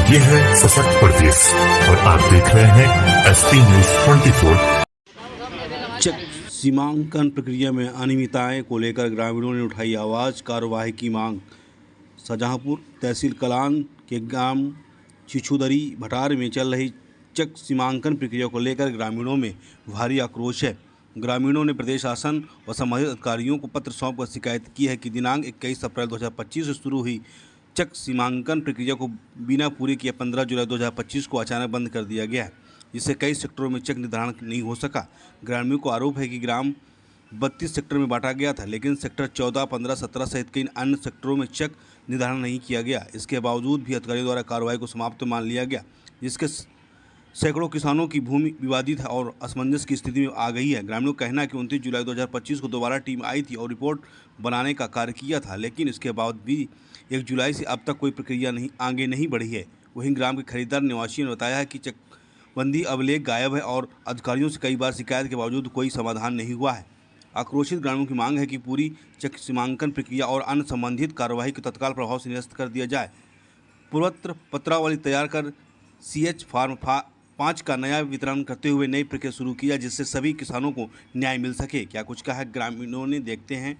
ये है सशक्त प्रदेश और आप देख रहे हैं एसपी न्यूज 24। चक सीमांकन प्रक्रिया में अनियमितताएं को लेकर ग्रामीणों ने उठाई आवाज़, कार्यवाही की मांग। शाहजहांपुर तहसील कलान के ग्राम छिछुदरी भटार में चल रही चक सीमांकन प्रक्रिया को लेकर ग्रामीणों में भारी आक्रोश है। ग्रामीणों ने प्रदेश शासन व संबंधित अधिकारियों को पत्र सौंपकर शिकायत की है कि दिनांक 21 अप्रैल 2025 से शुरू हुई चक सीमांकन प्रक्रिया को बिना पूरी किए 15 जुलाई 2025 को अचानक बंद कर दिया गया है, जिससे कई सेक्टरों में चक निर्धारण नहीं हो सका। ग्रामीणों को आरोप है कि ग्राम 32 सेक्टर में बांटा गया था, लेकिन सेक्टर 14, 15, 17 सहित कई अन्य सेक्टरों में चक निर्धारण नहीं किया गया। इसके बावजूद भी अधिकारियों द्वारा कार्रवाई को समाप्त मान लिया गया, जिसके सैकड़ों किसानों की भूमि विवादित है और असमंजस की स्थिति में आ गई है। ग्रामीणों का कहना है कि 29 जुलाई 2025 को दोबारा टीम आई थी और रिपोर्ट बनाने का कार्य किया था, लेकिन इसके बाद भी 1 जुलाई से अब तक कोई प्रक्रिया आगे नहीं बढ़ी है। वहीं ग्राम के खरीदार निवासियों ने बताया है कि चकबंदी अभिलेख गायब है और अधिकारियों से कई बार शिकायत के बावजूद कोई समाधान नहीं हुआ है। आक्रोशित ग्रामीणों की मांग है कि पूरी चक सीमांकन प्रक्रिया और अन्य संबंधित कार्यवाही को तत्काल प्रभाव से निरस्त कर दिया जाए। पूर्वोत्तर पत्रावली तैयार कर CH फार्म 5 का नया वितरण करते हुए नई प्रक्रिया शुरू किया, जिससे सभी किसानों को न्याय मिल सके। क्या कुछ कहा है ग्रामीणों ने, देखते हैं।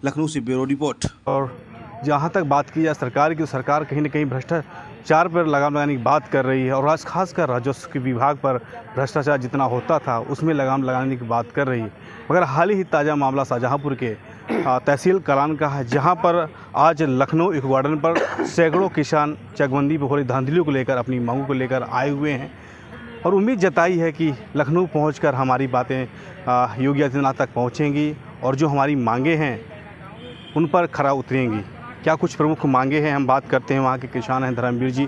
लखनऊ से ब्यूरो रिपोर्ट। और जहाँ तक बात की जाए सरकार की, तो सरकार कहीं ना कहीं भ्रष्टाचार पर लगाम लगाने की बात कर रही है और खासकर राजस्व के विभाग पर भ्रष्टाचार जितना होता था उसमें लगाम लगाने की बात कर रही है। मगर हाल ही ताज़ा मामला शाहजहांपुर के तहसील कलान का है, जहाँ पर आज लखनऊ इको गार्डन पर सैकड़ों किसान चकबंदी पर हो रही धांधलियों को लेकर, अपनी मांगों को लेकर आए हुए हैं और उम्मीद जताई है कि लखनऊ पहुंचकर हमारी बातें योगी आदित्यनाथ तक पहुंचेंगी और जो हमारी मांगे हैं उन पर खरा उतरेंगी। क्या कुछ प्रमुख मांगे हैं, हम बात करते हैं। वहाँ के किसान हैं धर्मवीर जी।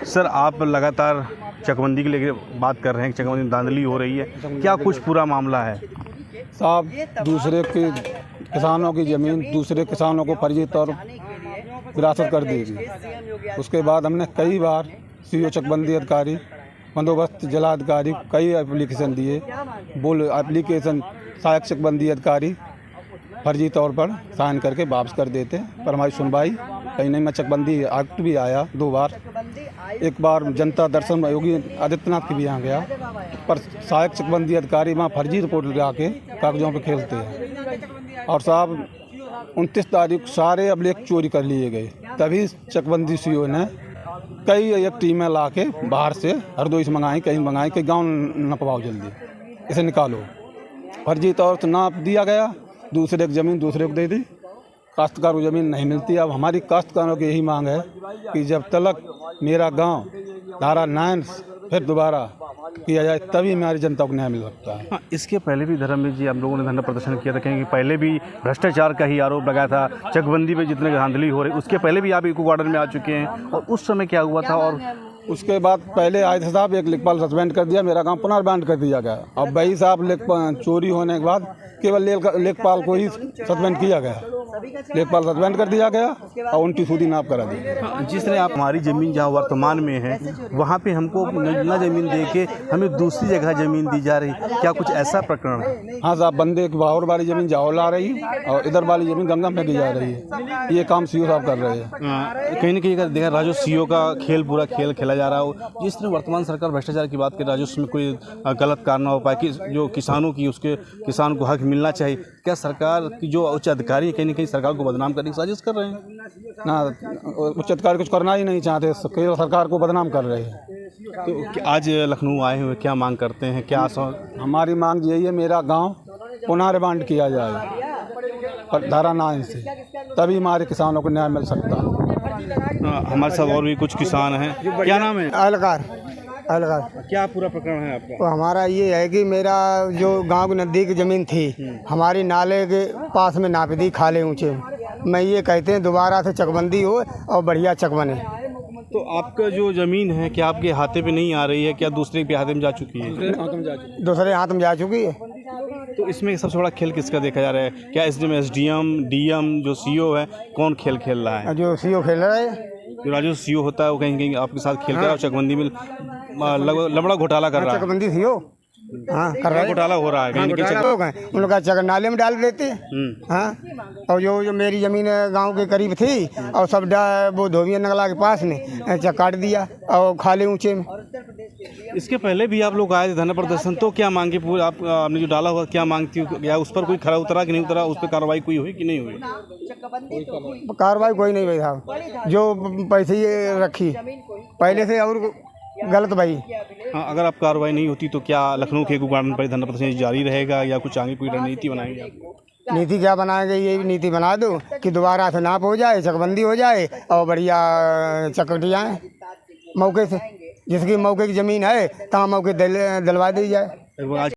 सर, आप लगातार चकबंदी के लिए बात कर रहे हैं, चकबंदी में धांधली हो रही है, क्या कुछ पूरा मामला है? साहब, दूसरे के किसानों की ज़मीन दूसरे किसानों को फर्जी तौर विरासत कर देगी। उसके बाद हमने कई बार CO चकबंदी अधिकारी, बंदोबस्त जिलाधिकारी कई एप्लीकेशन दिए। एप्लीकेशन सहायक चकबंदी अधिकारी फर्जी तौर पर साइन करके वापस कर देते, पर हमारी सुनवाई कहीं नहीं। मैं चकबंदी एक्ट भी आया 2 बार, एक बार जनता दर्शन योगी आदित्यनाथ के भी यहाँ गया, पर सहायक चकबंदी अधिकारी वहाँ फर्जी रिपोर्ट लगा के कागजों पे खेलते हैं। और साहब 29 तारीख सारे अभिलेख चोरी कर लिए गए, तभी चकबंदी CO ने कई एक टीमें ला के बाहर से हरदोई से मंगाई, कहीं मंगाई कि गाँव नपवाओ, जल्दी इसे निकालो। फर्जी तौर से नाप दिया गया, दूसरे की ज़मीन दूसरे को दे दी, काश्तकार को ज़मीन नहीं मिलती। अब हमारी काश्तकारों की यही मांग है कि जब तक मेरा गांव धारा 9 फिर दोबारा किया जाए तभी हमारी जनता को न्याय मिल सकता है। हाँ, इसके पहले भी धर्मवीर जी हम लोगों ने धरना प्रदर्शन किया था, कहेंगे पहले भी भ्रष्टाचार का ही आरोप लगाया था, चकबंदी पे जितने धांधली हो रही, उसके पहले भी आप इको गार्डन में आ चुके हैं और उस समय क्या हुआ था? और उसके बाद पहले आए थे साहब, एक लेखपाल सस्पेंड कर दिया, मेरा गांव पुनर्बांध कर दिया गया। अब वही साहब चोरी होने के बाद केवल लेखपाल को ही सस्पेंड किया गया, लेखपाल सस्पेंड कर दिया गया और उनकी सूदी नाप करा दी। जिस तरह आप हमारी ज़मीन जहाँ वर्तमान में है वहाँ पे हमको न ज़मीन दे के हमें दूसरी जगह ज़मीन दी जा रही, क्या कुछ ऐसा प्रकरण है? हाँ साहब, बंदे की बाहर वाली ज़मीन जाओ ला रही है और इधर वाली ज़मीन गंगा में दी जा रही है। ये काम CO साहब कर रहे हैं। कहीं ना कहीं अगर देखा राजस्व CO का खेल पूरा खेल खेला जा रहा हो, जिस तरह वर्तमान सरकार भ्रष्टाचार की बात करे, राजस्व में कोई गलत कार्य ना हो पाए कि जो किसानों की उसके किसान को हक मिलना चाहिए, क्या सरकार की जो उच्च अधिकारी कहीं ना कहीं सरकार को बदनाम करने की साजिश कर रहे हैं? ना, उच्च अधिकारी कुछ करना ही नहीं चाहते, केवल सरकार को बदनाम कर रहे हैं। तो आज लखनऊ आए हुए क्या मांग करते हैं, क्या हमारी मांग यही है, मेरा गांव पुनः रिमांड किया जाए पर धारा 9 से, तभी हमारे किसानों को न्याय मिल सकता है। हमारे साथ और भी कुछ किसान हैं, क्या नाम है? अलकार। क्या पूरा प्रकरण है आपका? तो हमारा ये है कि मेरा जो गांव के नज़दीक ज़मीन थी, हमारी नाले के पास में नाप दी, खाले ऊंचे। मैं ये कहते हैं दोबारा से चकबंदी हो और बढ़िया चक बने। तो आपका जो ज़मीन है क्या आपके हाथे पे नहीं आ रही है, क्या दूसरे के हाथे में जा चुकी है? दूसरे हाथ में जा चुकी है। तो इसमें सबसे बड़ा खेल किसका देखा जा रहा है? क्या SDM DM जो CO है, कौन खेल खेल रहा है? जो CO खेल रहा है, जो राजस्व CO होता है वो कहीं कहीं आपके साथ खेल कर और चकबंदी में लबड़ा घोटाला कर रहा है। चकबंदी CO हाँ कर रहा है, घोटाला हो रहा है, उन लोग का चक नाले में डाल देते हैं। हाँ, और जो मेरी ज़मीन गांव के करीब थी और सब वो धोबिया नगला के पास ने काट दिया और खाले ऊंचे में। इसके पहले भी आप लोग आए थे धरना प्रदर्शन, तो क्या मांगे पूरा आपने जो डाला हुआ क्या मांगती हो, या उस पर कोई खरा उतरा कि नहीं उतरा, उस पर कार्रवाई कोई हुई कि नहीं हुई? कार्रवाई कोई नहीं हुई साहब, जो पैसे ये रखी पहले से और गलत भाई। हाँ, अगर आप कार्रवाई नहीं होती तो क्या लखनऊ के गार्डन पर धरना प्रदर्शन जारी रहेगा या कुछ आगे कोई रणनीति बनाएंगे आप? नीति क्या बनाएंगे, ये भी नीति बना दो कि दोबारा से नाप हो जाए, चकबंदी हो जाए और बढ़िया चकटी आए मौके से, जिसकी मौके की ज़मीन है तहाँ मौके दिलवा दी जाए। आज